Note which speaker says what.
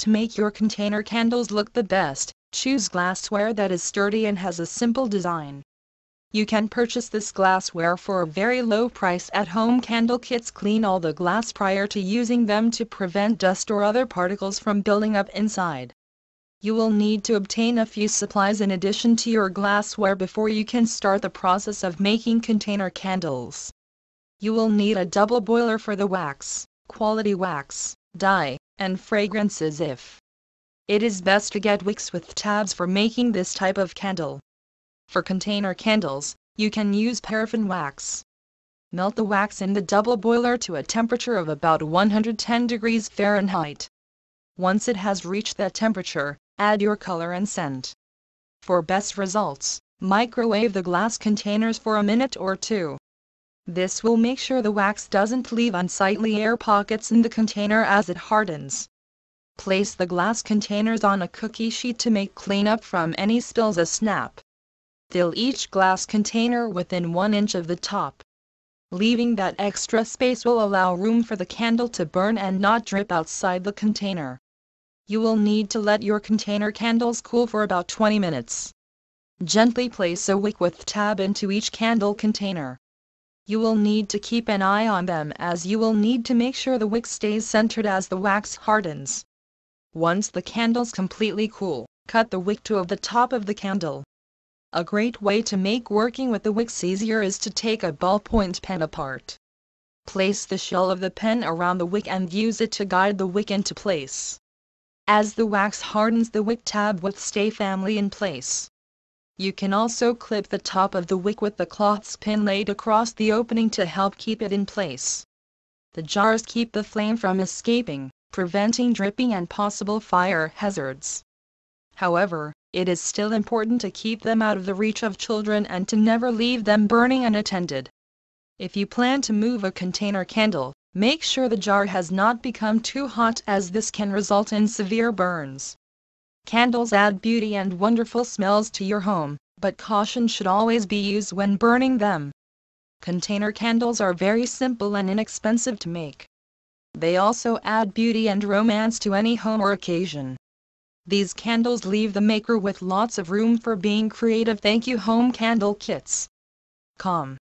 Speaker 1: To make your container candles look the best, choose glassware that is sturdy and has a simple design. You can purchase this glassware for a very low price at Home Candle Kits. Clean all the glass prior to using them to prevent dust or other particles from building up inside. You will need to obtain a few supplies in addition to your glassware before you can start the process of making container candles. You will need a double boiler for the wax, quality wax, dye, and fragrances. It is best to get wicks with tabs for making this type of candle. For container candles, you can use paraffin wax. Melt the wax in the double boiler to a temperature of about 110 degrees Fahrenheit. Once it has reached that temperature, add your color and scent. For best results, microwave the glass containers for a minute or two. This will make sure the wax doesn't leave unsightly air pockets in the container as it hardens. Place the glass containers on a cookie sheet to make cleanup from any spills a snap. Fill each glass container within 1 inch of the top. Leaving that extra space will allow room for the candle to burn and not drip outside the container. You will need to let your container candles cool for about 20 minutes. Gently place a wick with tab into each candle container. You will need to keep an eye on them as you will need to make sure the wick stays centered as the wax hardens. Once the candles completely cool, cut the wick to the top of the candle. A great way to make working with the wicks easier is to take a ballpoint pen apart. Place the shell of the pen around the wick and use it to guide the wick into place. As the wax hardens, the wick tab will stay firmly in place. You can also clip the top of the wick with the cloth's pin laid across the opening to help keep it in place. The jars keep the flame from escaping, preventing dripping and possible fire hazards. However, it is still important to keep them out of the reach of children and to never leave them burning unattended. If you plan to move a container candle, make sure the jar has not become too hot as this can result in severe burns. Candles add beauty and wonderful smells to your home, but caution should always be used when burning them. Container candles are very simple and inexpensive to make. They also add beauty and romance to any home or occasion. These candles leave the maker with lots of room for being creative. Thank you, Home Candle Kits. Com.